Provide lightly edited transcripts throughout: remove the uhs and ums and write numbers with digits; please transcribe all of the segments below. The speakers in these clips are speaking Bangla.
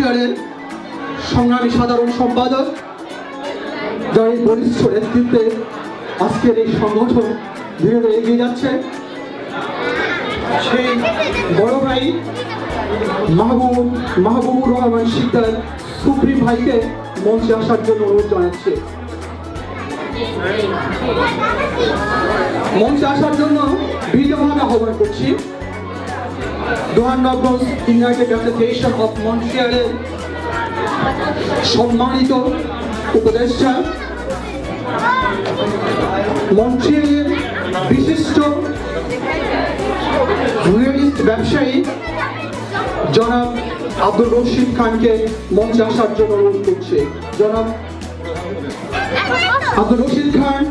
মঞ্চিয়ারের সংগ্রামী সাধারণ সম্পাদক, যার এই বলিষ্ঠ নেতৃত্বে আজকের এই সংগঠন ধীরে ধীরে এগিয়ে যাচ্ছে। সেই বড় ভাই মাহবুবুর রহমান শিকদার সুপ্রিম ভাইকে মঞ্চে আসার জন্য অনুরোধ জানাচ্ছে। মঞ্চে আসার জন্য বিনীতভাবে আহ্বান করছি জোহান্সবার্গ ইউনাইটেড অ্যাসোসিয়েশন অফ মন্ট্রিয়ালের সম্মানিত উপদেষ্টা, মন্ট্রিয়ালের বিশিষ্ট রিয়েলিস্ট ব্যবসায়ী জনাব আব্দুল রশিদ খানকে মঞ্চে আসার জন্য অনুরোধ করছে। জনাব আব্দুল রশিদ খান,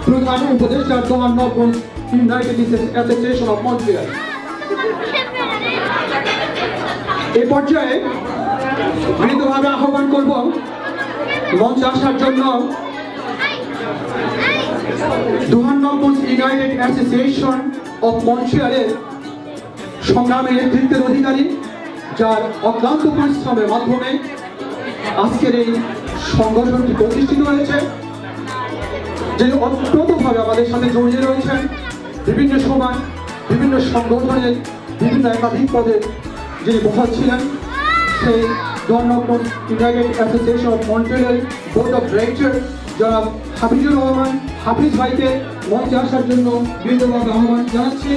প্রধান উপদেষ্টা Johannesburg United association of Montreal. এই পর্যায়ে বিনীতভাবে আহ্বান করব মঞ্চে আসার জন্য জোহান্সবার্গ ইউনাইটেড অ্যাসোসিয়েশন অফ মন্ট্রিয়ালের সংগ্রামী নেতৃত্বের অধিকারী, যার অক্লান্ত পরিশ্রমের মাধ্যমে আজকের এই সংগঠনটি প্রতিষ্ঠিত হয়েছে, যিনি অত্যন্তভাবে আমাদের সাথে জড়িয়ে রয়েছেন, বিভিন্ন সময় বিভিন্ন সংগঠনের বিভিন্ন একাধিক পদে যিনি বহাল ছিলেন, সেই Johannesburg United association of Montreal board of director জনাব হাফিজুর রহমান হাফিজ ভাইকে মঞ্চে আসার জন্য বিনীতভাবে আহ্বান জানাচ্ছি।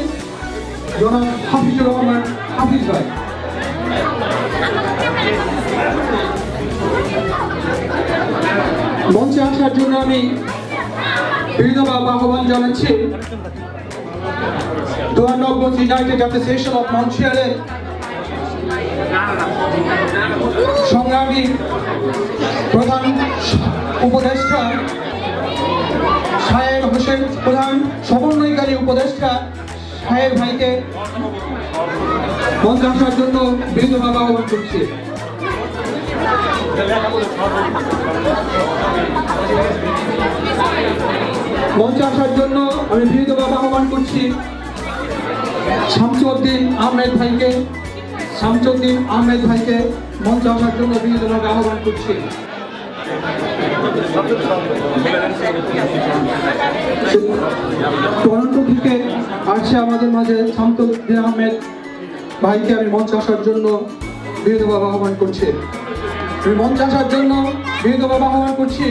জনাব হাফিজুর রহমান হাফিজ ভাই। মঞ্চে আসার জন্য আমি বিনীতভাবে আহ্বান জানাচ্ছি জোহান্সবার্গ ইউনাইটেড অ্যাসোসিয়েশন অফ মন্ট্রিয়ালের সংগ্রামী প্রধান উপদেষ্টা শাহের হোসেন, প্রধান সমন্বয়কারী উপদেষ্টা শাহের ভাইকে মঞ্চে আসার জন্য বিনীতভাবে আহ্বান করছি। মঞ্চে আসার জন্য আমি বিনীতভাবে আহ্বান করছি শামসুদ্দিন আহমেদ ভাইকে মঞ্চে আসার জন্য বিনীতভাবে আহ্বান করছি। টরন্টো থেকে আসছে আমাদের মাঝে শামসুদ্দিন আহমেদ ভাইকে আমি মঞ্চে আসার জন্য বিনীতভাবে আহ্বান করছি। মঞ্চে আসার জন্য বিনীতভাবে আহ্বান করছি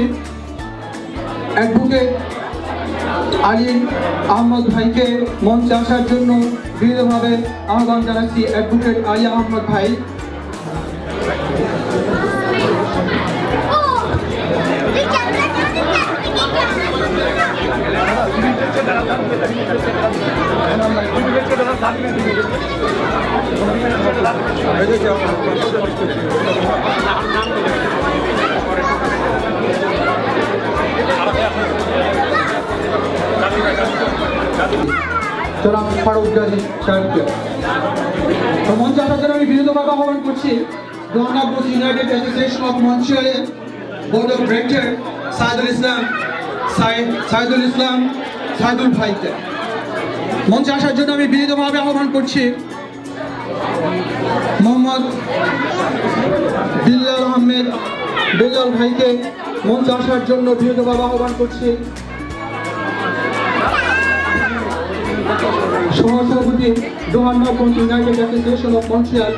অ্যাডভোকেট আলী আহমদ ভাইকে মঞ্চে আসার জন্য বিনীতভাবে আহ্বান জানাচ্ছি। অ্যাডভোকেট আলী আহমদ ভাই। জনাব ফারুক গাজী সাহেবকে মঞ্চে আসার জন্য আমি বিনীতভাবে আহ্বান করছি জোহান্সবার্গ ইউনাইটেড অ্যাসোসিয়েশন অফ মন্ট্রিয়ালের বোর্ড অফ ডিরেক্টর সাইদুল ভাইকে মঞ্চে আসার জন্য আমি বিনীতভাবে আহ্বান করছি মোহাম্মদ বিল্লাল আহমেদ বেলাল ভাইকে মঞ্চে আসার জন্য বিনীতভাবে আহ্বান করছি সহসভাপতি Johannesburg United association of Montreal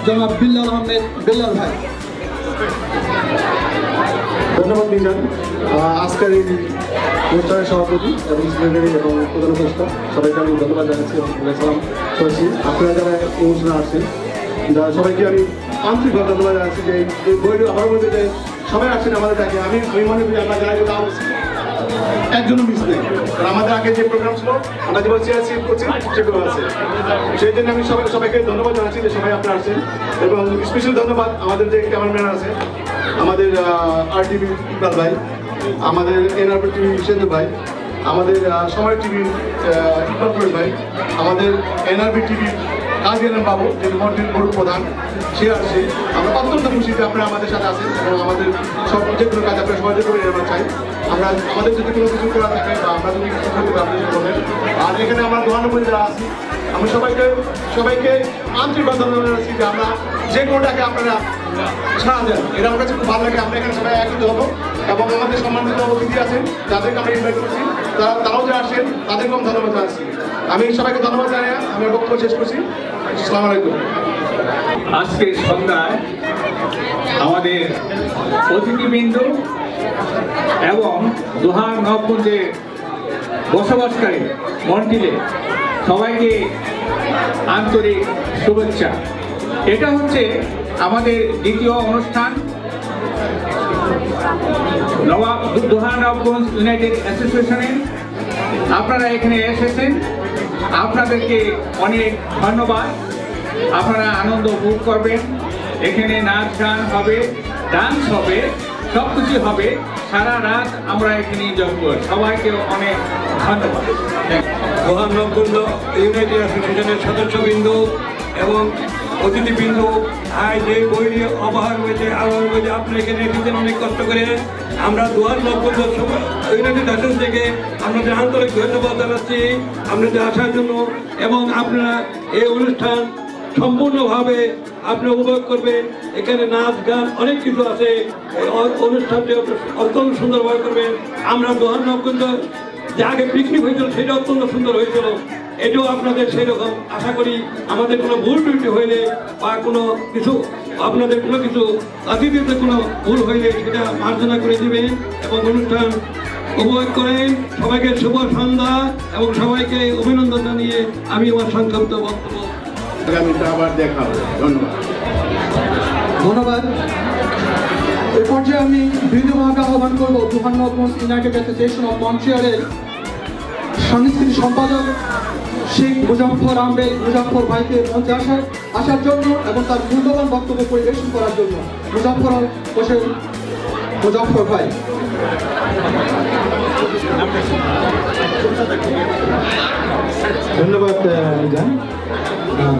জনাব বিল্লাল আহমেদ বেলাল ভাই। ধন্যবাদ মিজান। আজকের এই অনুষ্ঠানের সভাপতি এবং সেক্রেটারি এবং প্রধান উপদেষ্টা সবাইকে আমি ধন্যবাদ জানাচ্ছি এবং সালাম করেছি। আপনারা যারা এই অনুষ্ঠানে আসছেন সবাইকে আমি আন্তরিকভাবে ধন্যবাদ জানাচ্ছি যে এই বইটি আমার মধ্যে যে সবাই আসছেন আমাদের ডাকে। আমি মনে করি আমরা যারা তাও একজনও মিস নেই, কারণ আমাদের আগে যে প্রোগ্রাম ছিল আমরা যেভাবে চেয়ার করছি সেগুলো আছে। সেই জন্য আমি সবাইকে ধন্যবাদ জানাচ্ছি যে সবাই আপনারা আসছেন এবং স্পেশাল ধন্যবাদ আমাদের যে ক্যামেরাম্যান আছে, আমাদের RTV ইকবাল ভাই, আমাদের NRB টিভি সেন্দু ভাই, আমাদের সময় টিভি ইকবাল ভাই, আমাদের NRB টিভি কাজী আলম বাবু যে মন্ত্রীর বোর্ড প্রধান, সে আসছে। আমরা অত্যন্ত খুশি যে আপনারা আমাদের সাথে আছেন এবং আমাদের সব যেগুলো কাজ আপনারা সহজে করে আমরা চাই। আমাদের যদি কোনো কিছু করা থাকে বা আমরা যদি কিছু করতে পারি আপনাদের বলেন। আর এখানে আমরা দোকানের যারা আছি আমি সবাইকে আন্তরিকভাবে ধন্যবাদ জানাচ্ছি যে আমরা যে কোনোটাকে আপনারা সাড়া দেন, এটা আমার কাছে খুব ভালো লাগে। আমরা এখানে সবাই একত্রিত হবো এবং আমাদের সম্মানিত অতিথি আছেন যাদেরকে আমরা ইনভাইট করছি, তারাও যে আসেন তাদেরকে আমি ধন্যবাদ জানাচ্ছি। আমি সবাইকে ধন্যবাদ জানিয়ে আমি বক্তব্য শেষ করছি। আসসালামু আলাইকুম। আজকের সন্ধ্যায় আমাদের অতিথিবৃন্দ এবং দোহার নবগঞ্জে বসবাসকারী মন্ডলে সবাইকে আন্তরিক শুভেচ্ছা। এটা হচ্ছে আমাদের দ্বিতীয় অনুষ্ঠান। দোহা নবগঞ্জ ইউনাইটেড অ্যাসোসিয়েশনে আপনারা এখানে এসেছেন, আপনাদেরকে অনেক ধন্যবাদ। আপনারা আনন্দ উপভোগ করবেন, এখানে নাচ গান হবে, ডান্স হবে, সব কিছু হবে। সারা রাত আমরা এখানে এনজয় করব। সবাইকে অনেক ধন্যবাদ। দোহা নবগঞ্জ ইউনাইটেড অ্যাসোসিয়েশনের সদস্যবৃন্দ এবং অতিথিবৃন্দ, যে বই অবহার হয়েছে আবহাওয়া হয়েছে, আপনি এখানে এসেছেন অনেক কষ্ট করে। আমরা দোহা নবগঞ্জ ইউনাইটেড অ্যাসোসিয়েশন থেকে আপনাদের আন্তরিক ধন্যবাদ জানাচ্ছি আপনাদের আসার জন্য, এবং আপনারা এই অনুষ্ঠান সম্পূর্ণভাবে আপনি উপভোগ করবেন। এখানে নাচ গান অনেক কিছু আছে, এই অনুষ্ঠানটি অত্যন্ত সুন্দরভাবে করবেন। আমরা দোহা নবগঞ্জ যে আগে পিকনিক হয়েছিল সেটা অত্যন্ত সুন্দর হয়েছিল, এটাও আপনাদের সেই রকম আশা করি। আমাদের কোনো ভুল ত্রুটি হইলে বা কোনো কিছু আপনাদের কোনো কিছু অতিথিতে কোনো ভুল হইলে সেটা মার্জনা করে দিবেন এবং অনুষ্ঠান উপভোগ করেন। সবাইকে শুভ সন্ধ্যা এবং সবাইকে অভিনন্দন জানিয়ে আমি আমার সংক্ষিপ্ত বক্তব্য। আগামীতে আবার দেখা হবে। ধন্যবাদ। ধন্যবাদ। এ পর্যায়ে আমি বিনীতভাবে আহ্বান করব Doha Nabaganj united association of মন্ট্রিয়ালের সাংস্কৃতিক সম্পাদক শেখ মুজাফফর ভাইকে মঞ্চে আসার জন্য এবং তার মূল্যবান বক্তব্য পরিবেশন করার জন্য। মুজাফফর ভাই। ধন্যবাদ মিজান,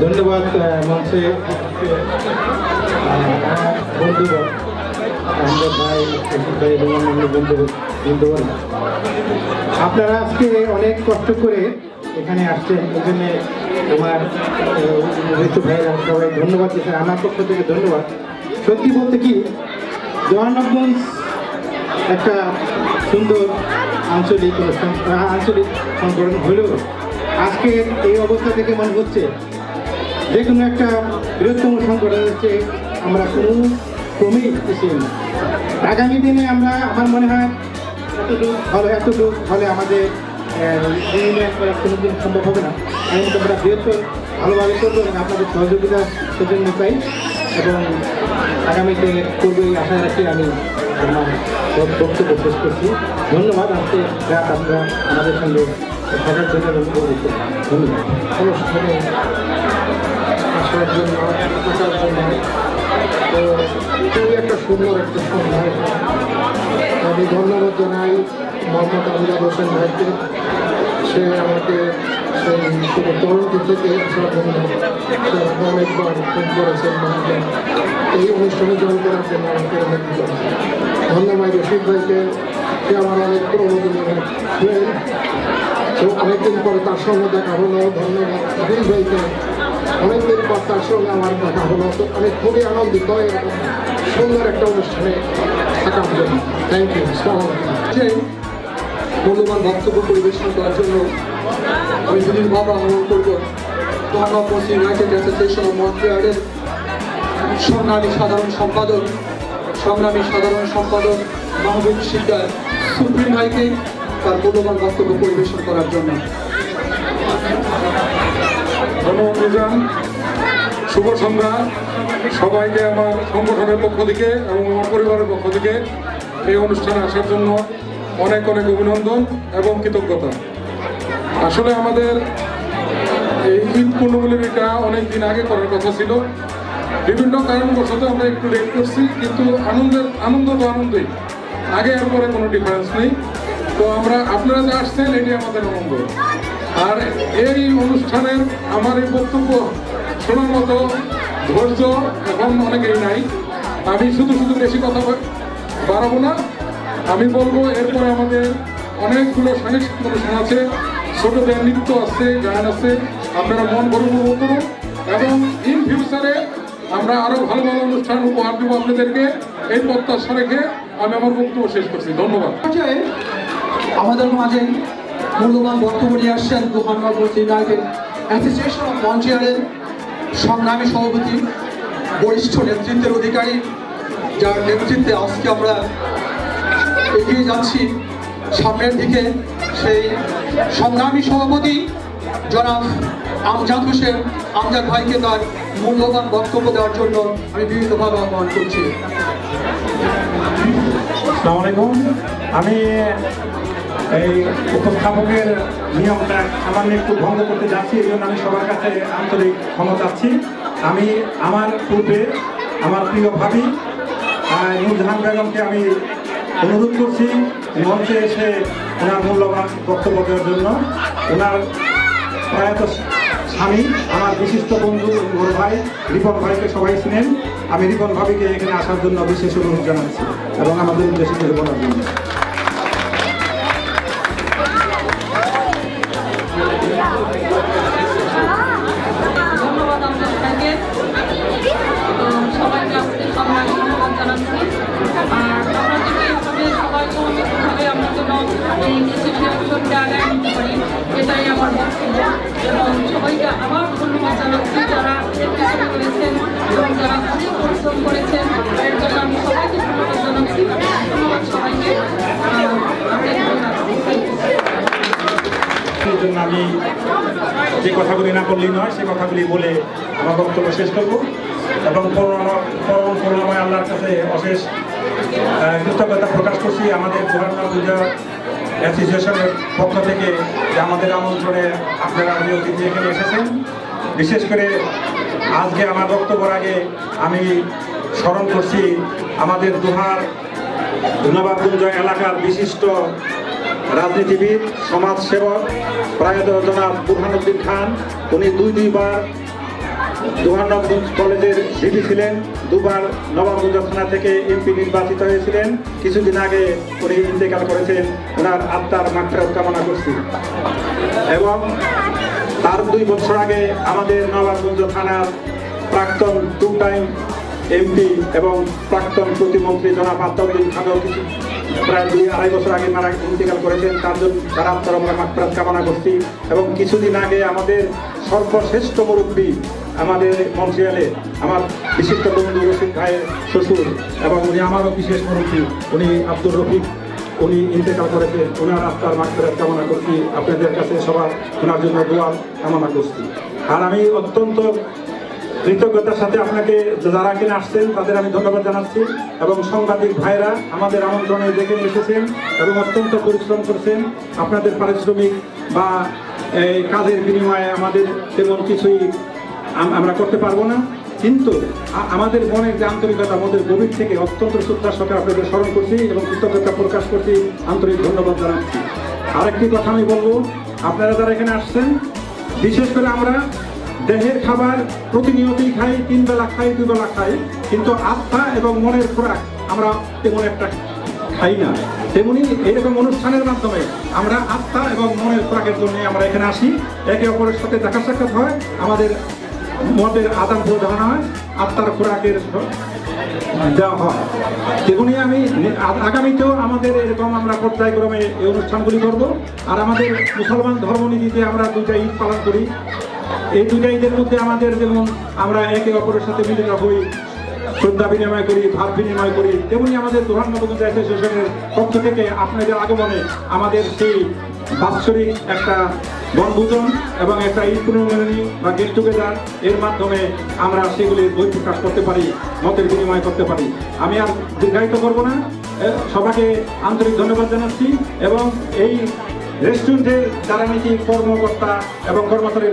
ধন্যবাদ মঞ্চে বন্ধুগণ, আমাদের ভাই ভাই এবং অন্যান্য বন্ধুগণ। আপনারা আজকে অনেক কষ্ট করে এখানে আসছেন, এই জন্য আমার ঋতু ভাইয়েরা সবাই ধন্যবাদ দিচ্ছেন। আমার পক্ষ থেকে ধন্যবাদ। সত্যি বলতে কি, দোহা নবগঞ্জ একটা সুন্দর আঞ্চলিক সংগঠন হলেও আজকে এই অবস্থা থেকে মনে হচ্ছে যে কোনো একটা বৃহত্তম সংগঠন হচ্ছে আমরা কোনো কমই পিছিয়ে না। আগামী দিনে আমরা, আমার মনে হয় এতটুকু হলে আমাদের ইউনিয়ন করা কোনোদিন সম্ভব হবে না। আমি আমরা বৃহত্তর ভালোভাবে করবো এবং আপনাদের সহযোগিতা সেজন্য চাই এবং আগামীতে করবো এই আশা রাখি আমি আমার বক্তব্য শেষ করছি। ধন্যবাদ। আজকে রাত আপনারা আমাদের সঙ্গে থাকার জন্য ধন্যবাদ। অনুষ্ঠানে আসার জন্য থাকার জন্য তো খুবই একটা সুন্দর একটা সন্ধ্যা। আমি ধন্যবাদ জানাই মোহাম্মদ আমিরাদ হোসেন ভাইকে। সে আমাকে সেই শুধু তরুণী থেকে আসার জন্য অনেকবার ফোন করেছেন, এই অনুষ্ঠানে জয়েন করার জন্য আমাকে অনেক ধন্যবাদ। রশিদ ভাইকে, সে আমার অনেক পুরোনো দিনের ফ্রেন্ড, তো অনেকদিন পরে তার সঙ্গে দেখা হলো। ধন্যবাদ দিল ভাইকে, অনেকদিন পর তার সঙ্গে আমার দেখা হলো। তো আমি খুবই আনন্দিত এরকম সুন্দর একটা অনুষ্ঠানে থাকার জন্য। Thank you. মূল্যবান বক্তব্য পরিবেশন করার জন্য আমি বিনীতভাবে আহ্বান করব Doha Nabaganj united association of মন্ট্রিয়ালের সংগ্রামী সাধারণ সম্পাদক মাহবুব শিকদার সুপ্রিম ভাইকে তার মূল্যবান বক্তব্য পরিবেশন করার জন্য। ধন্যবাদ। শুভ সন্ধ্যা সবাইকে আমার সংগঠনের পক্ষ থেকে এবং আমার পরিবারের পক্ষ থেকে এই অনুষ্ঠানে আসার জন্য অনেক অনেক অভিনন্দন এবং কৃতজ্ঞতা। আসলে আমাদের এই ঈদ পূর্ণগুলিটা অনেক দিন আগে করার কথা ছিল, বিভিন্ন কারণবশত আমরা একটু লেট করছি, কিন্তু আনন্দ তো আনন্দই, আগে আর পরে কোনো ডিফারেন্স নেই। তো আপনারা যে আসছেন এটি আমাদের আনন্দ। আর এই অনুষ্ঠানের আমার এই বক্তব্য শোনার মতো ধৈর্য এখন অনেকেই নাই। আমি শুধু বেশি কথা বাড়াবো না। আমি বলবো এরপরে আমাদের অনেকগুলো সাংস্কৃতিক অনুষ্ঠান আছে, ছোটদের নৃত্য আছে, গান আছে, আপনারা মন ভরে উপভোগ করুন এবং ইন ফিউচারে আমরা আরও ভালো ভালো অনুষ্ঠান উপহার দেবো আপনাদেরকে, এই প্রত্যাশা রেখে আমি আমার বক্তব্য শেষ করছি। ধন্যবাদ। আমাদের মাঝে মূল্যবান বক্তব্য নিয়ে আসছেন দুহানগর ইউনাইটেড অ্যাসোসিয়েশন অফ মন্ট্রিয়ালের সংগ্রামী সভাপতি, বরিষ্ঠ নেতৃত্বের অধিকারী, যার নেতৃত্বে আজকে আমরা এগিয়ে যাচ্ছি সামনের দিকে। সেই সংগ্রামী সভাপতি জনাব আমজাদ হোসেন আমজাদ ভাইকে তার মূল্যবান বক্তব্য দেওয়ার জন্য আমি বিভিন্নভাবে আহ্বান করছি। আসসালামু আলাইকুম। আমি এই উপস্থাপকের নিয়মটা সামান্য একটু ভঙ্গ করতে যাচ্ছি, এই জন্য আমি সবার কাছে আন্তরিক ক্ষমা চাচ্ছি। আমি আমার পূর্বে আমার প্রিয় ভাবি নূরজাহান বেগমকে আমি অনুরোধ করছি মঞ্চে এসে ওনার মূল্যবান বক্তব্য দেওয়ার জন্য। ওনার প্রয়াত স্বামী আমার বিশিষ্ট বন্ধু বড় ভাই রিপন ভাইকে সবাই চিনেন। আমি রিপন ভাবিকে এখানে আসার জন্য বিশেষ অনুরোধ জানাচ্ছি এবং আমাদের উদ্দেশ্যে কিছু বলার জন্য। ধন্যবাদ আমাদের ভাইকে, সবাইকে আজকে সবাই ধন্যবাদ জানাচ্ছি। আর আপনাদেরকে এভাবে সবাই সমবেতভাবে আমরা যেন এই অ্যাসোসিয়েশনকে আগায় নিতে পারি, এটাই আমার বক্তব্য। এবং সবাইকে আবার ধন্যবাদ জানাচ্ছি যারা এর পিছনে রয়েছেন এবং যারা অনেক পরিশ্রম করেছেন, এর জন্য আমি সবাইকে ধন্যবাদ জানাচ্ছি। ধন্যবাদ সবাইকে। এই জন্য আমি যে কথাগুলি না করলেই নয় সে কথাগুলি বলে আমার বক্তব্য শেষ করব এবং পরম করুণাময় আল্লাহর কাছে অশেষ কৃতজ্ঞতা প্রকাশ করছি আমাদের দুহানগর পূজা অ্যাসোসিয়েশনের পক্ষ থেকে যে আমাদের আমন্ত্রণে আপনারা যে অতিথি এখানে এসেছেন। বিশেষ করে আজকে আমার বক্তব্যের আগে আমি স্মরণ করছি আমাদের দোহার নবাবগঞ্জ এলাকার বিশিষ্ট রাজনীতিবিদ, সমাজসেবক প্রয়াত জনাব বুরহানুদ্দিন খান। উনি দুইবার দুহানগঞ্জ কলেজের ভিপি ছিলেন, দুবার নবাবগঞ্জ থানা থেকে এমপি নির্বাচিত হয়েছিলেন। কিছুদিন আগে উনি ইন্তেকাল করেছেন, ওনার আত্মার মাগফিরাত কামনা করছি। এবং তার 2 বছর আগে আমাদের নবাবগঞ্জ থানার প্রাক্তন 2 টাইম এমপি এবং প্রাক্তন প্রতিমন্ত্রী জনাব আতাউদ্দিন খানও কিছু প্রায় 2-2.5 বছর আগে মারা ইন্তেকাল করেছেন, তার জন্য তার আত্মার আমরা মাগফিরাত কামনা করছি। এবং কিছুদিন আগে আমাদের সর্বশ্রেষ্ঠ মুরব্বী আমাদের মন্ট্রিয়ালে আমার বিশিষ্ট বন্ধু রফিক ভাইয়ের শ্বশুর এবং উনি আমারও বিশেষ মুরব্বী, উনি আব্দুর রফিক, উনি ইন্তেকাল করেছেন। ওনার আত্মার মাগফিরাত কামনা করছি। আপনাদের কাছে সবার ওনার জন্য দোয়া কামনা করছি। আর আমি অত্যন্ত কৃতজ্ঞতার সাথে আপনাকে যারা কিনে আসছেন তাদের আমি ধন্যবাদ জানাচ্ছি এবং সাংবাদিক ভাইরা আমাদের আমন্ত্রণে দেখে এসেছেন এবং অত্যন্ত পরিশ্রম করছেন। আপনাদের পারিশ্রমিক বা কাজের বিনিময়ে আমাদের তেমন কিছুই আমরা করতে পারবো না, কিন্তু আমাদের মনের যে আন্তরিকতা আমাদের গভীর থেকে অত্যন্ত শ্রদ্ধার সাথে আপনাদের স্মরণ করছি এবং কৃতজ্ঞতা প্রকাশ করছি, আন্তরিক ধন্যবাদ জানাচ্ছি। আরেকটি কথা আমি বলবো, আপনারা যারা এখানে আসছেন, বিশেষ করে আমরা দেহের খাবার প্রতিনিয়তই খাই, 3 বেলা খাই, 2 বেলা খাই, কিন্তু আত্মা এবং মনের খোরাক আমরা তেমন একটা খাই না। তেমনি এরকম অনুষ্ঠানের মাধ্যমে আমরা আত্মা এবং মনের খোরাকের জন্য আমরা এখানে আসি, একে অপরের সাথে দেখা সাক্ষাৎ হয়, আমাদের মতের আদান প্রদান হয়, আত্মার খোরাকের দেওয়া হয়। তেমনি আমি আগামীতেও আমাদের এরকম আমরা পর্যায়ক্রমে এই অনুষ্ঠানগুলি করব। আর আমাদের মুসলমান ধর্মনীতিতে আমরা 2টা ঈদ পালন করি। এই 2টা ঈদের মধ্যে আমাদের যেমন আমরা একে অপরের সাথে মিলিত হই, শ্রদ্ধা বিনিময় করি, ভাব বিনিময় করি, তেমনি আমাদের দুহানগঞ্জ অ্যাসোসিয়েশনের পক্ষ থেকে আপনাদের আগমনে আমাদের সেই বাৎসরিক একটা বনভোজন এবং একটা ঈদ পুনর্মিলনী বা গেট টুগেদার এর মাধ্যমে আমরা সেগুলির বই প্রকাশ করতে পারি, মতের বিনিময় করতে পারি। আমি আর দীর্ঘায়িত করবো না, সবাইকে আন্তরিক ধন্যবাদ জানাচ্ছি এবং এই রেস্টুরেন্টের যারা নাকি কর্মকর্তা এবং কর্মচারী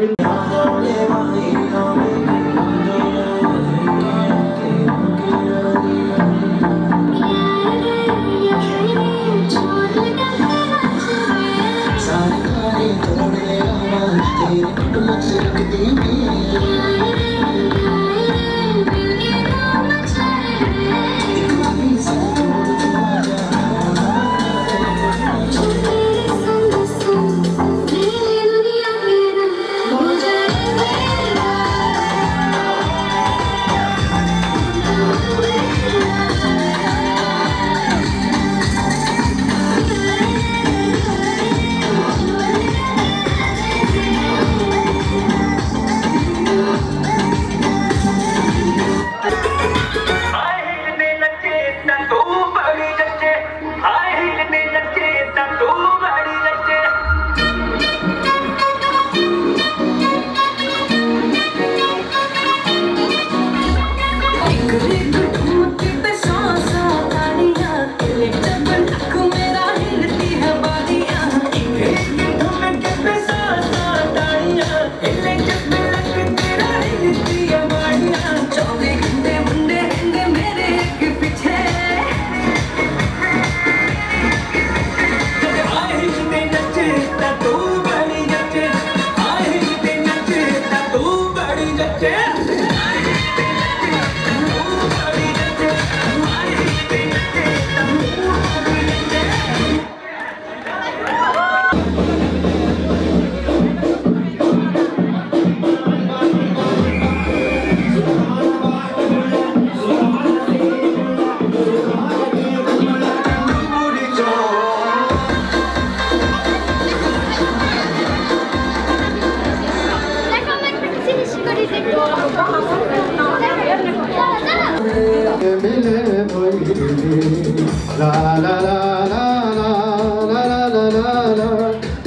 मुझे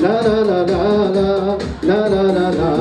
la la la la la la la la.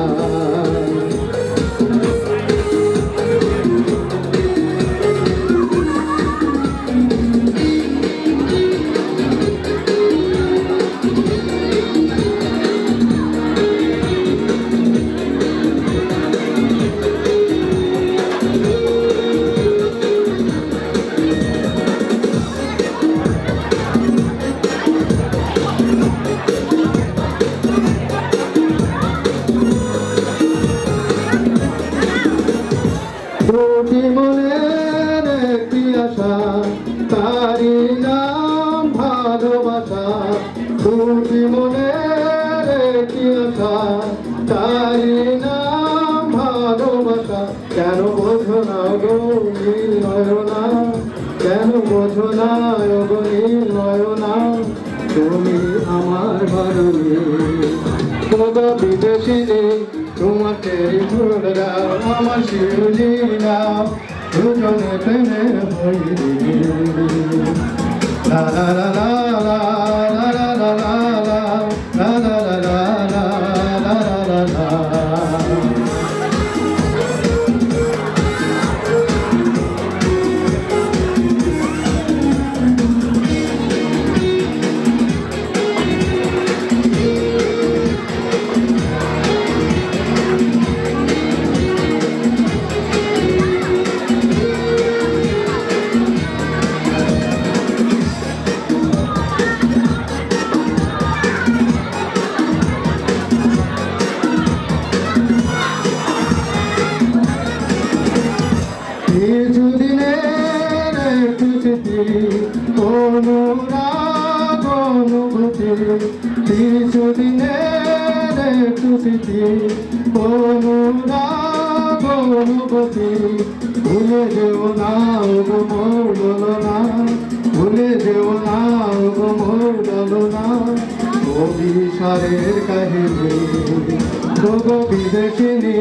প্রতি মনের একটি আশা, তারি নাম ভালোবাসা। প্রতি মনের একটি আশা, তারি নাম ভালোবাসা। কেন বোঝো না গো নীল নয়না, কেন বোঝো না গো নীল নয়না, তুমি আমার বারণী। তোগো বিদেশিনী তোমাকে ভুল দাও, আমার শিউলি নাও, দুজনে প্রেমে হইলি। লা লা লা লা লা লা লা লা লা লা লা লা লা লা লা লা লা। কিছুদিনের একটু স্মৃতি, অনুরাগ অনুভূতি। কিছুদিনের একটু স্মৃতি, অনুরাগ অনুভূতি। ভুলে যেও না গো মোর দোলনা, ভুলে যেও না গো মোর দোলনা। অভিসারের কাহিনী গো বিদেশিনী,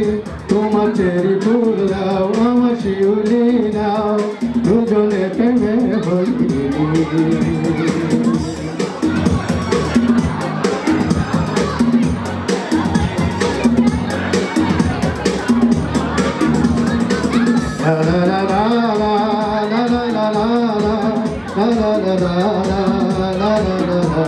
তোমার চেরি ফুল দাও, আমার শিউলি নাও, দুজনে প্রেমে হইলি। La la la la la la la la la la la la la la la la.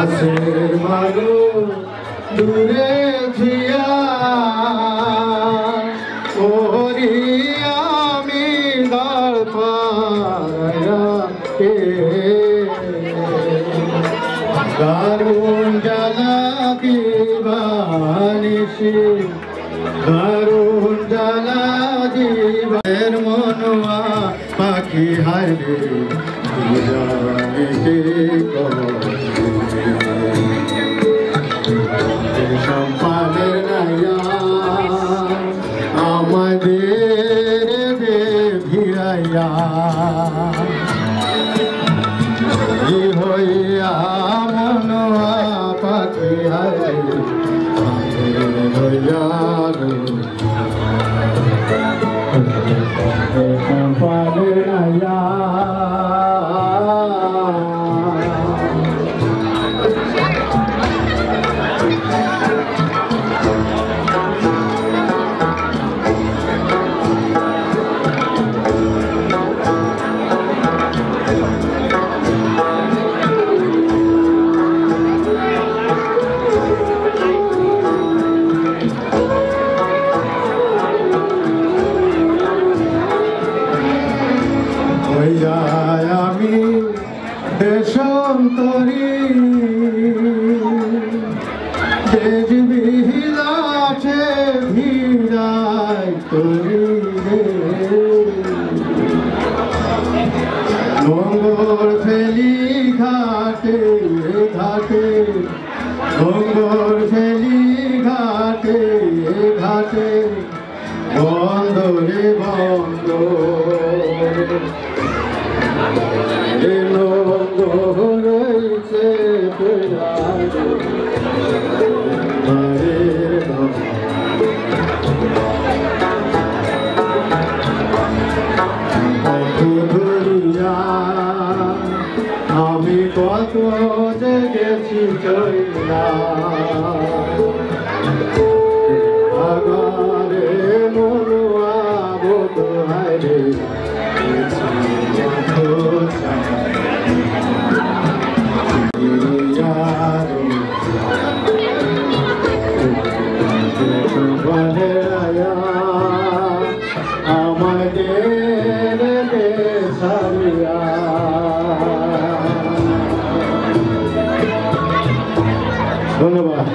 Aser মাগো দূরে ঝিয়া ওরি আমি দাঁড় পায়া কে দারুণ জ্বালা দিবানিসি দারুণ জ্বালা দিবার মনোয়া পাখি হায় রে জানিতে সম্পাদের নাইয়া আমাদের ভিড়াইয়া হইয়া মনোয়া পাখি হায় করি রে নোংর ফেলি ঘাটে ঘাটে নোংর ফেলি ঘাটে ঘাটে বন্ধ রে বন্ধ রে নোংর রয়েছে আমি কত জেগেছি চইলা আগারে মনুয়া বোধ হারে ধন্যবাদ।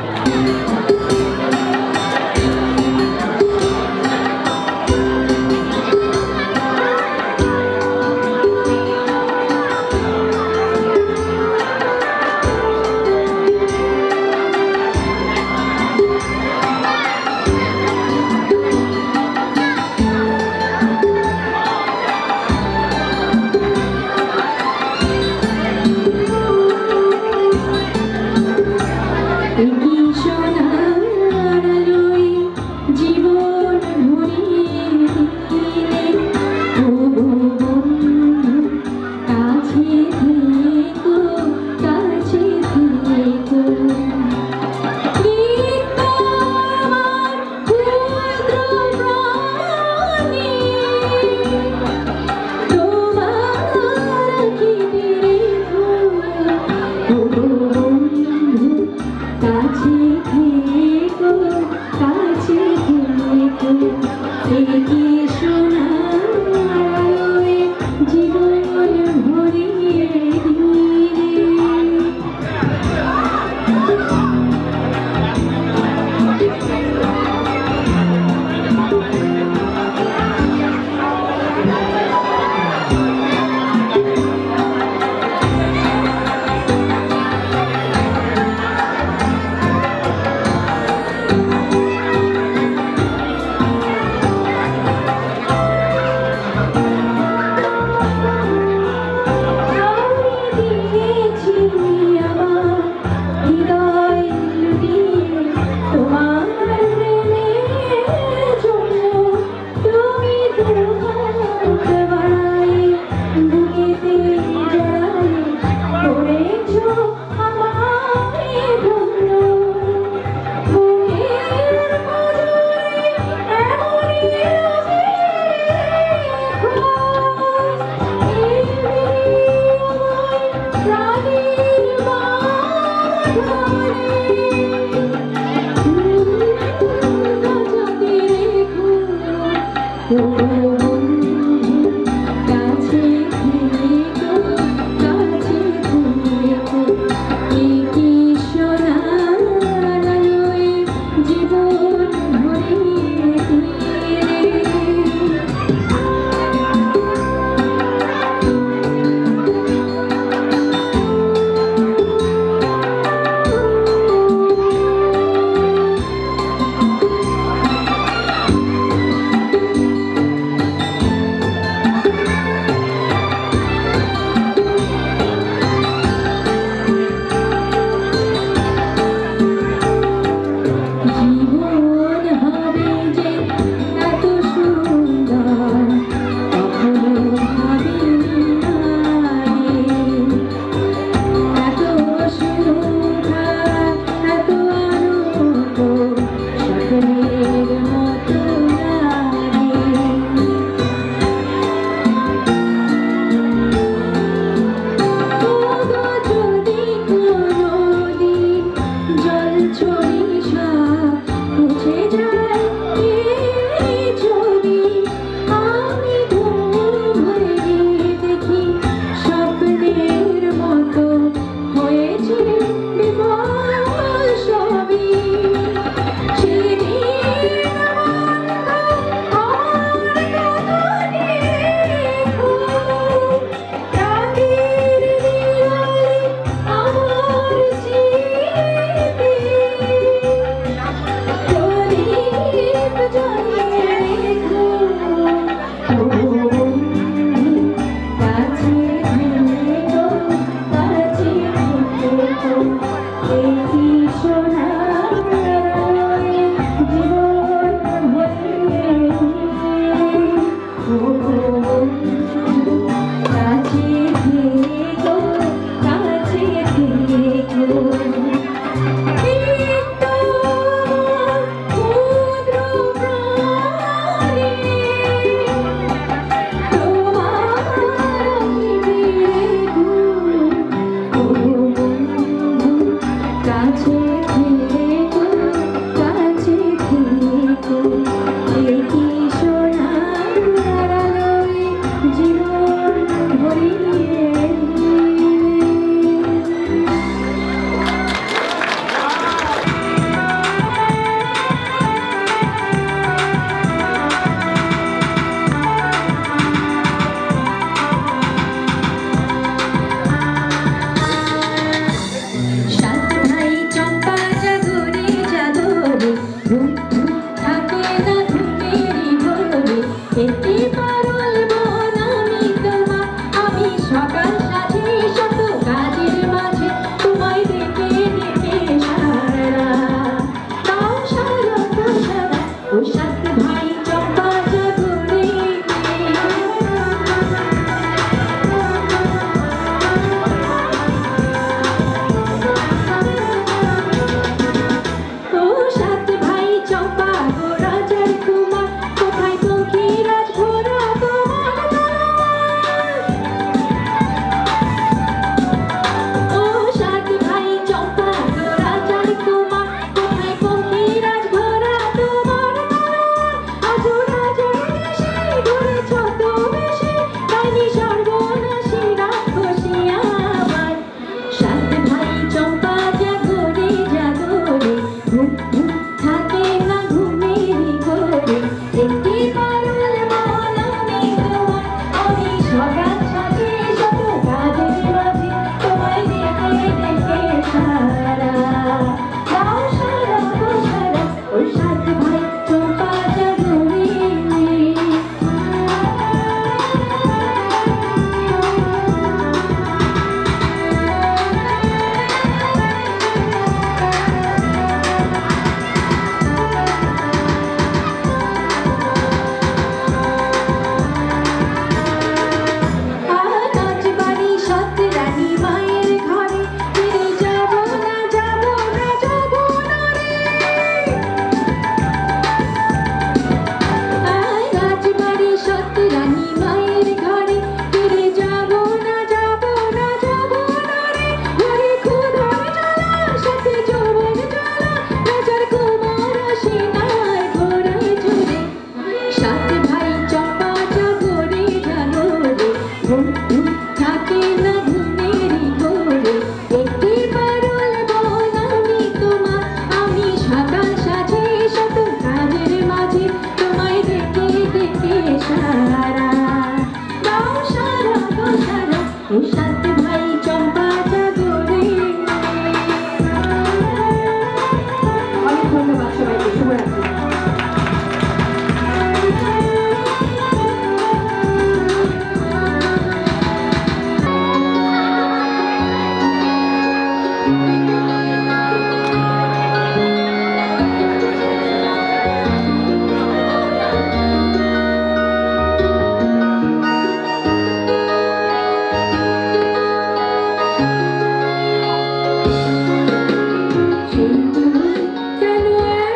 কেন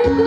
এত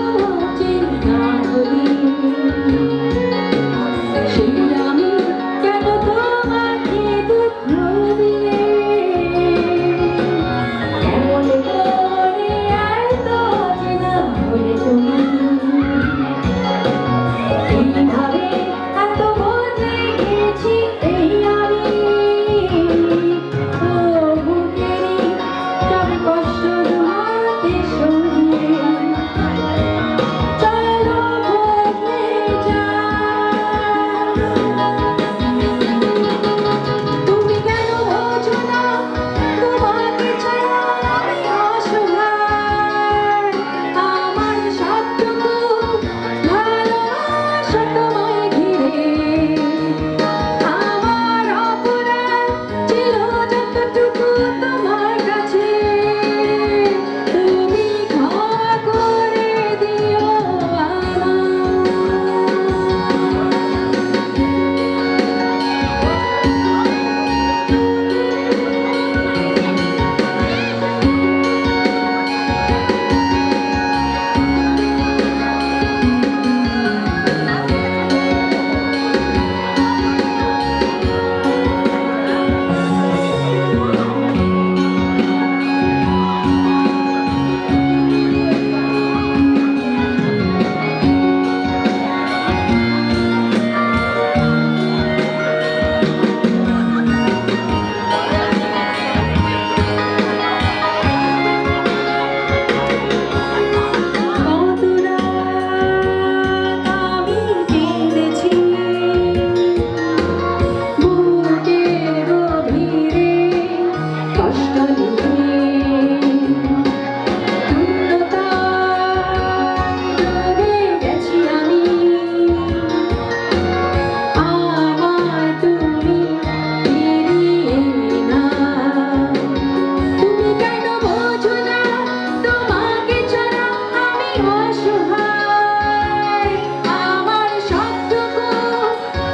অসহায় আমার সবটুকু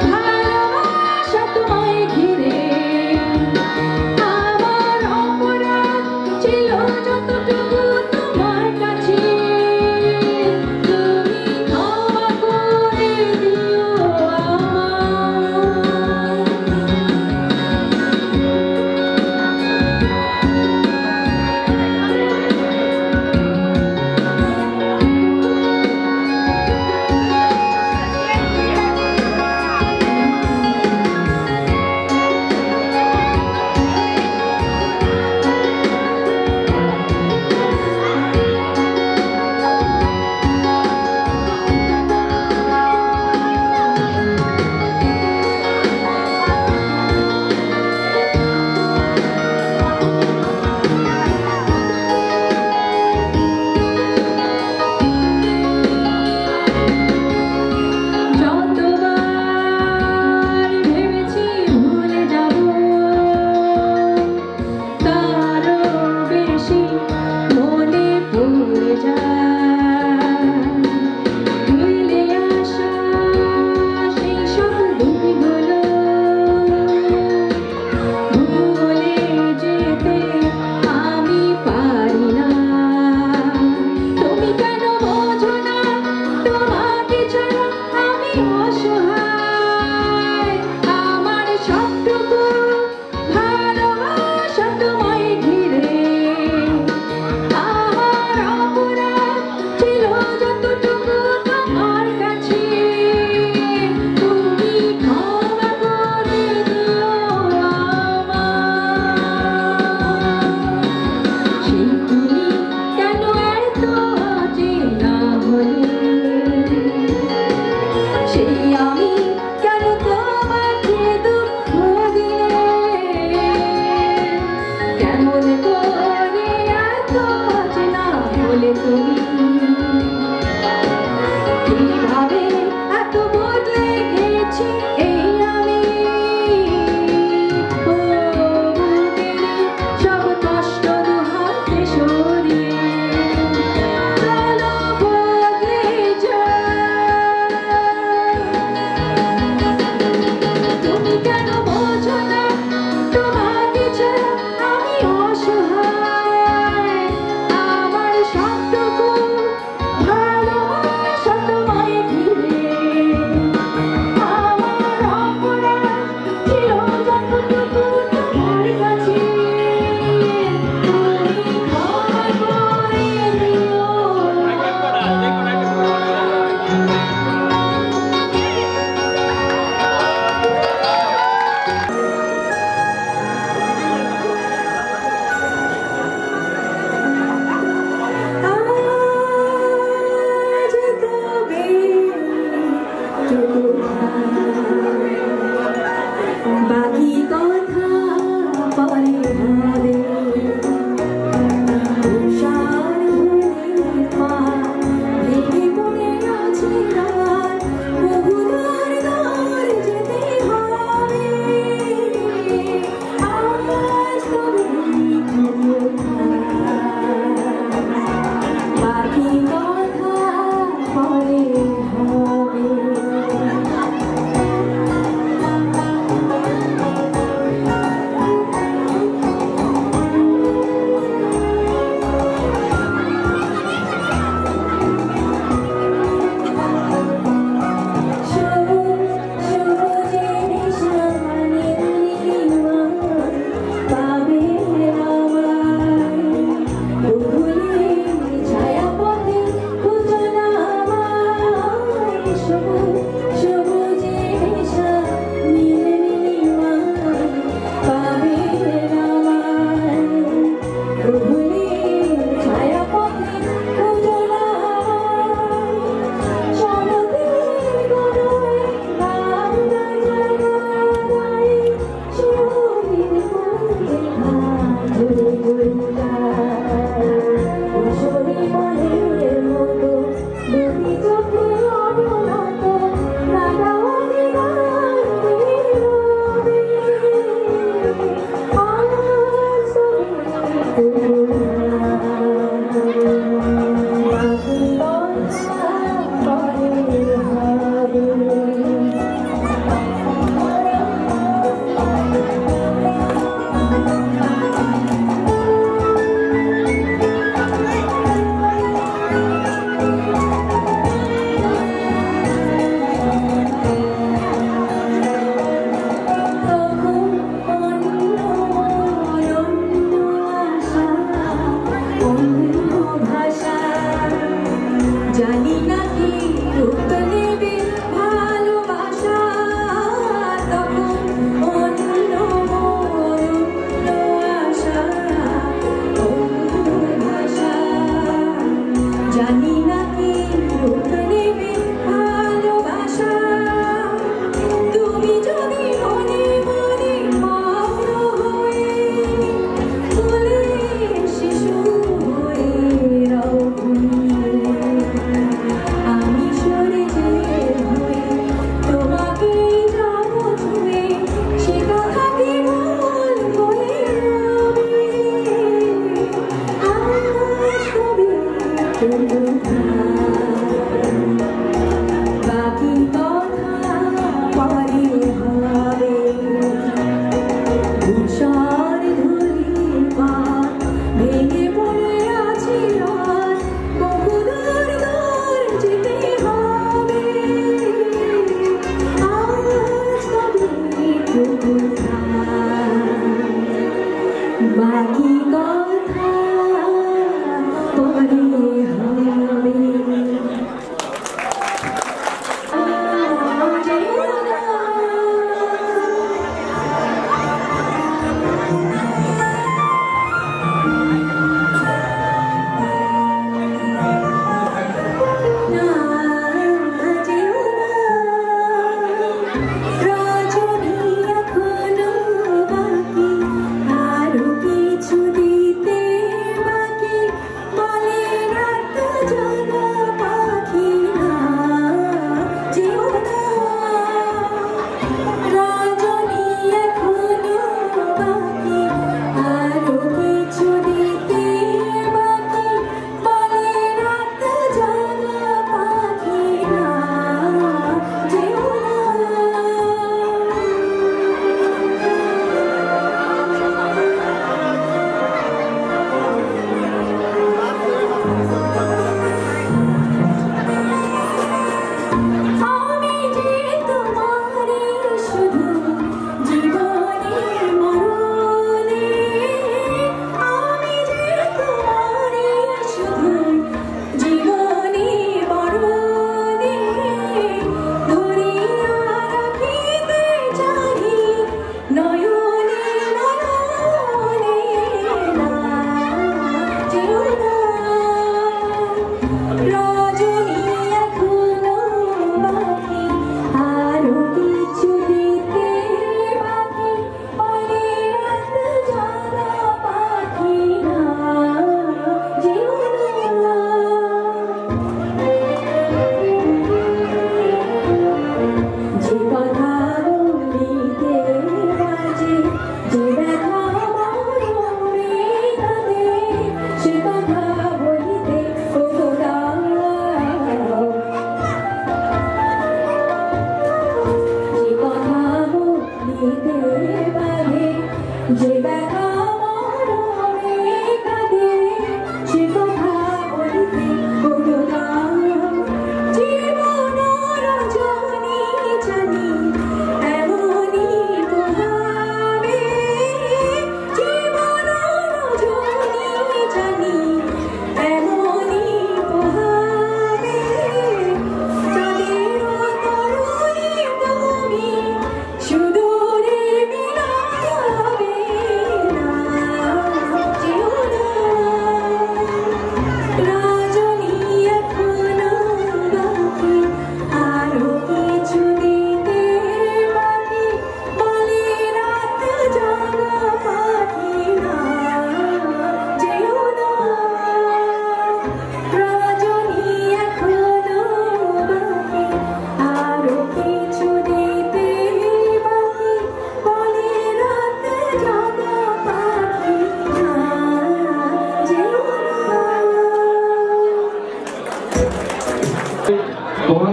ভালোবাসা তোমায় ঘিরে আমার অপরাধ ছিল যতটুকু তোমার কাছে তুমি ক্ষমা করে দিও আমায়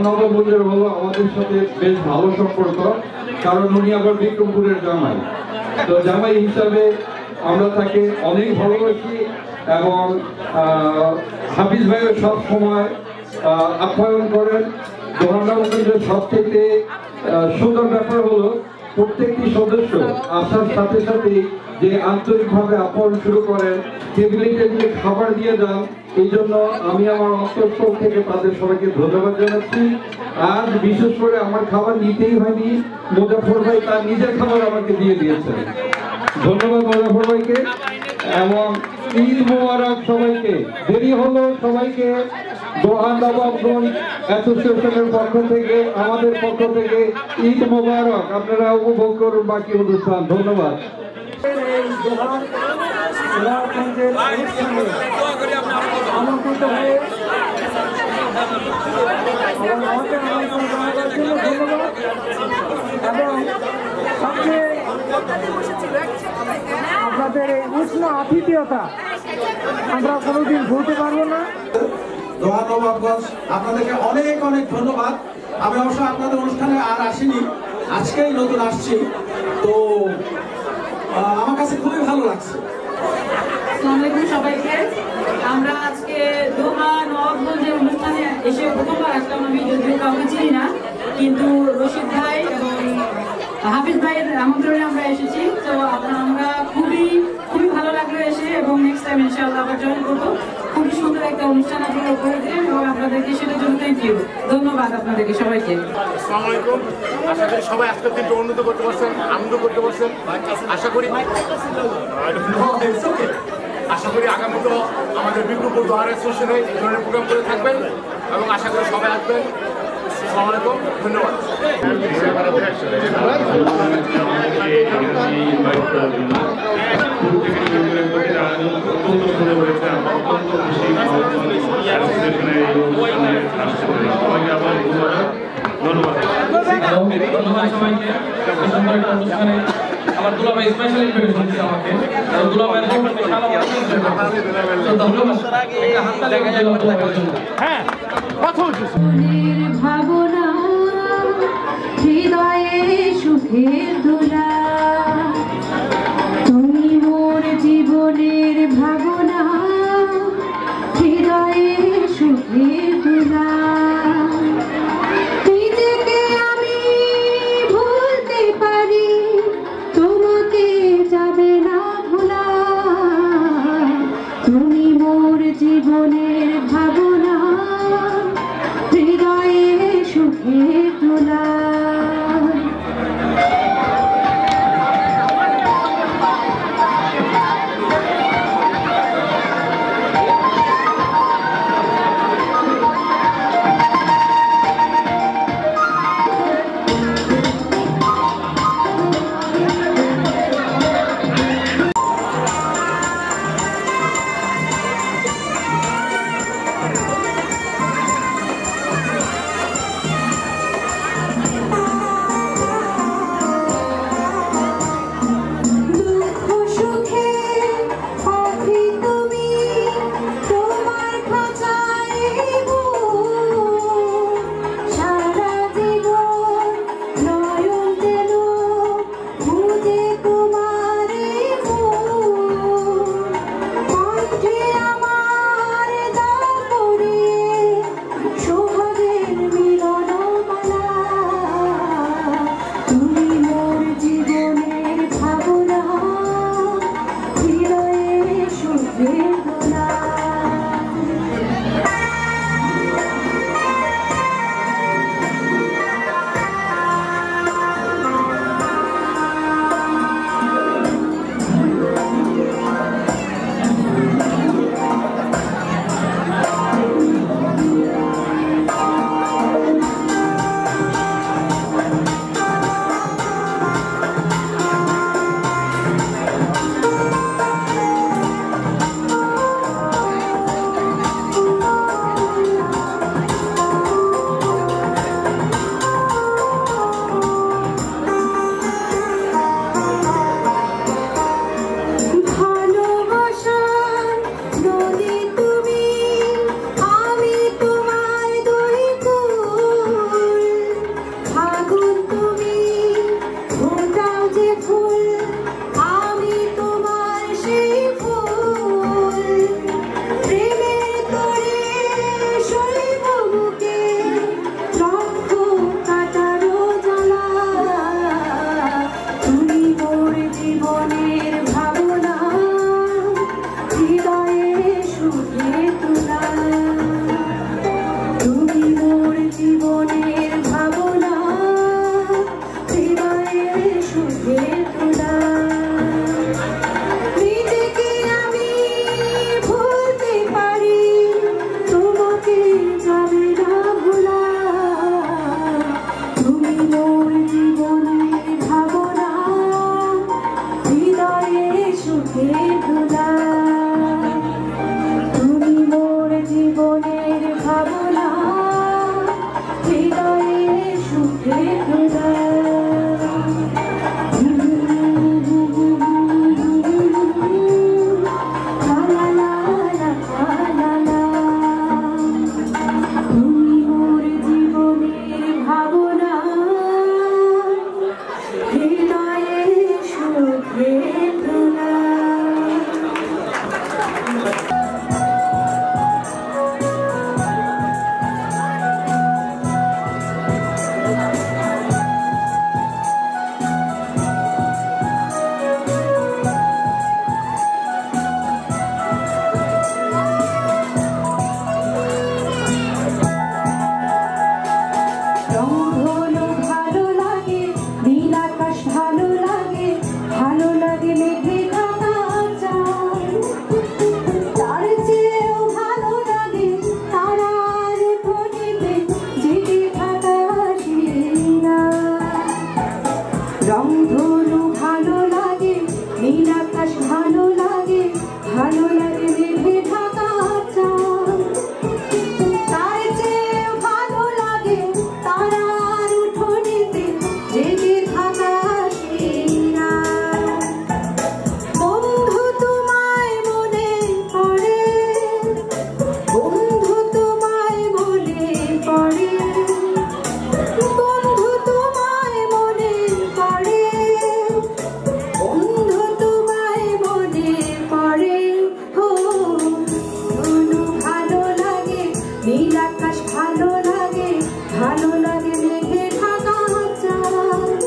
নববন্ধুর হলো আমাদের সাথে বেশ ভালো সম্পর্ক, কারণ উনি আবার বিক্রমপুরের জামাই। তো জামাই হিসাবে আমরা তাকে অনেক ভালোবাসি এবং হাফিজ ভাইও সব সময় আপ্যায়ন করেন। দোহান নববন্ধুর সবচেয়ে সুন্দর ব্যাপার হলো প্রত্যেকটি সদস্য আসার সাথে সাথে যে আন্তরিকভাবে আপ্যায়ন শুরু করেন, টেবিলে টেবিলে খাবার দিয়ে যান। এই জন্য আমি আমার অন্তঃস্থল থেকে তাদের সবাইকে ধন্যবাদ জানাচ্ছি। আর বিশেষ করে আমার খাবার নিতেই হয়নি, মুজাফর ভাই তার নিজের খাবার আমাকে দিয়ে দিয়েছেন। ধন্যবাদ মুজাফর ভাইকে এবং ঈদ মোবারক সবাইকে। দেরি হলো সবাইকে দোহান নবাবগঞ্জ অ্যাসোসিয়েশনের পক্ষ থেকে, আমাদের পক্ষ থেকে ঈদ মোবারক। আপনারা উপভোগ করুন বাকি অনুষ্ঠান। ধন্যবাদ। আমন্ত্রিত হয়ে এবং সবচেয়ে আপনাদের এই উষ্ণ আতিথেয়তা আমরা কোনোদিন ভুলতে পারবো না। দোহান নবাবগঞ্জ আপনাদেরকে অনেক অনেক ধন্যবাদ। আমি অবশ্য আপনাদের অনুষ্ঠানে আর আসিনি, আজকেই নতুন আসছি, তো আমার কাছে খুবই ভালো লাগছে। আসসালামু আলাইকুম সবাইকে। আমরা আজকে দোহান নবাবগঞ্জের অনুষ্ঠানে এসে প্রথমবার আসলাম। আমি যদিও কাউকে চিনি না, কিন্তু রশিদ ভাই এবং হাফিজ ভাইয়ের আমন্ত্রণে আমরা এসেছি। তো আমরা খুবই ভালো লাগলো এসে, এবং নেক্সট টাইম ইনশাআল্লাহ আবার জয়েন করবো। খুবই সুন্দর একটা অনুষ্ঠান আপনারা উপহার দিলেন এবং আপনাদেরকে সেটার জন্য থ্যাংক ইউ। ধন্যবাদ আপনাদেরকে সবাইকে। আসসালামু আলাইকুম। আশা করি সবাই আজকের দিনটা উন্নত করতে পারছেন, আনন্দ করতে পারছেন। আশা করি আগামীতেও আমাদের বিক্রমপুর দোহান অ্যাসোসিয়েশনে এই ধরনের প্রোগ্রাম করে থাকবেন এবং আশা করি সবাই আসবেন। আসসালামু আলাইকুম, ধন্যবাদ। আমার দুলাভাই স্পেশাল ইনভিটেশন দিয়েছে আমাকে। দুলাভাইয়ের ভাবনা হৃদয়ে সুখের দোলা, তুমি মোর জীবনের ভাবনা হৃদয়ে সুখের দোলা। নিজেকে আমি ভুলতে পারি, তোমাকে যাবে না ভোলা। তুমি মোর জীবনের ভাবনা হৃদয়ে সুখের দোলা। হৃদয়ে সুখের দোলা তুমি মোর জীবনের ভাবনা হৃদয়ে সুখের দোলা রংধনু ভালো লাগে, নীল আকাশ ভালো লাগে, ভালো লাগে মেঘে ঢাকা চাঁদ। তার চেয়েও ভালো লাগে তারার উঠোনেতে জেগে থাকা শিরা। রংধনু ভালো লাগে, নীল আকাশ ভালো লাগে, ভালো লাগে মেঘে ঢাকা চাঁদ। তার চেয়েও ভালো লাগে তারার উঠোনেতে জেগে থাকা শিরা। বন্ধু তোমায় মনে পড়ে, বন্ধু তোমায় মনে পড়ে, বন্ধু তোমায় মনে পড়ে, বন্ধু তোমায় মনে পড়ে। হো ধনু ভালো লাগে, নীল আকাশ ভালো লাগে, ভালো লাগে মেঘে ঢাকা চাঁদ।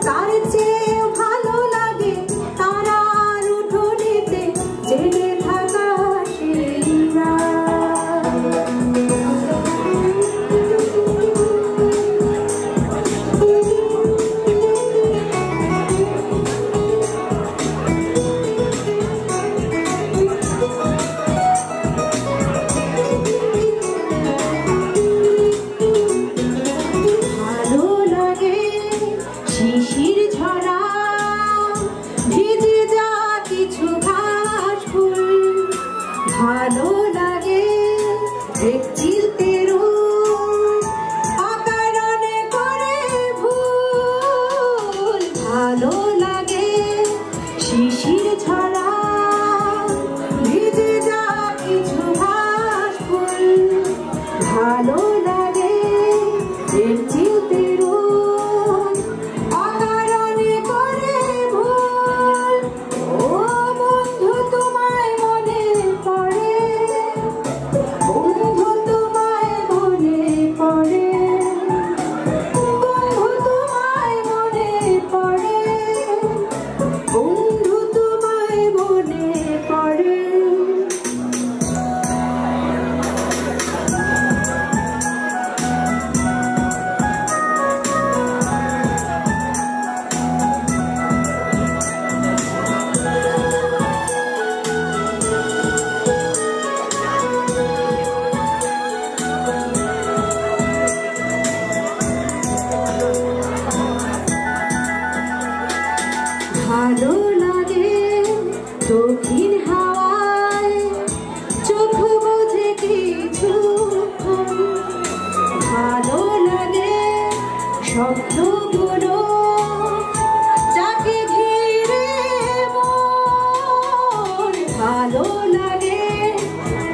তার চেয়েও ভালো লাগে তারার উঠোনেতে জেগে থাকা শিরা। ভালো লাগে শিশির ঝরা, ভিজে যা কিছু ঘাস ফুল। ভালো লাগে চিলতে রোদ, অকারণে করে ভুল। ভালো লাগে শিশির ঝরা, ভিজে যা কিছু ঘাস ফুল। ভালো লাগে চিলতে রোদ, অকারণে করে ভুল। ও বন্ধু তোমায় মনে পড়ে, বন্ধু তোমায় মনে পড়ে, বন্ধু তোমায় মনে পড়ে, বন্ধু তোমায় মনে পড়ে। ভালো লাগে দক্ষিণ হাওয়ায় চোখ বোঝে কিছু। ভালো লাগে স্বপ্নগুলো যাকে ঘিরে মন। ভালো লাগে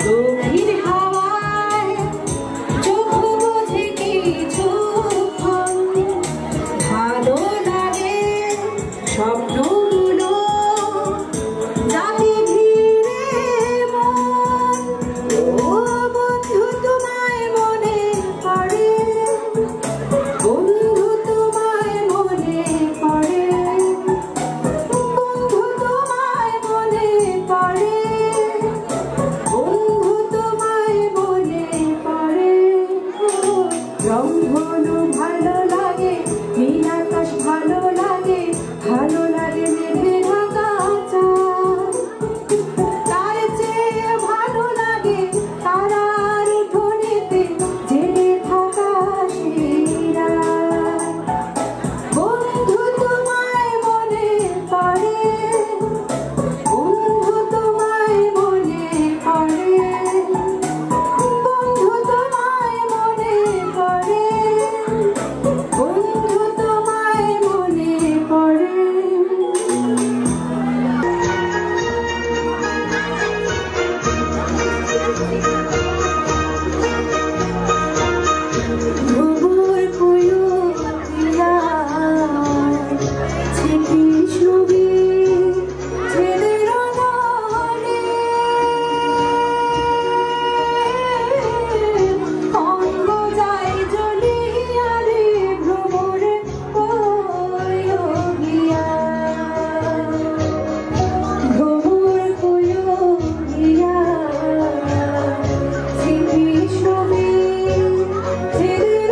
দক্ষিণ হাওয়ায় চোখ বোঝে কিছু। ভালো লাগে স্বপ্নগুলো যাকে ঘিরে মন। ও বন্ধু তোমায় মনে পড়ে, বন্ধু তোমায় মনে পড়ে, বন্ধু তোমায় মনে পড়ে, বন্ধু তোমায় মনে পড়ে। রংধনু ভালো লাগে, নীল আকাশ ভালো লাগে, ভালো লাগে মেঘে ঢাকা চাঁদ। তার চেয়ে ভালো লাগে তারার উঠোনেতে জেগে থাকা শিরা। বন্ধু তোমায় মনে পড়ে, বন্ধু তোমায় মনে পড়ে, বন্ধু তোমায় মনে পড়ে। ভ্রমর কইলো দিয়া ছেকি ছবি ছেড়ে রাঙানে অঙ্গ যায় জ্বলিয়া রে ভ্রমর কইলো গিয়া ভ্রমর কইলো গিয়া ছেকি ছবি ছেড়ে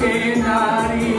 সে নারী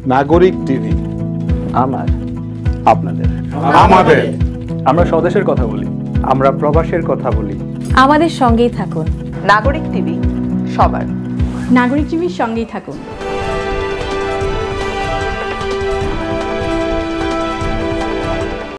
নাগরিক টিভি আমার, আপনাদের, আমাদের। আমরা স্বদেশের কথা বলি, আমরা প্রবাসের কথা বলি। আমাদের সঙ্গেই থাকুন। নাগরিক টিভি সবার। নাগরিক টিভির সঙ্গেই থাকুন।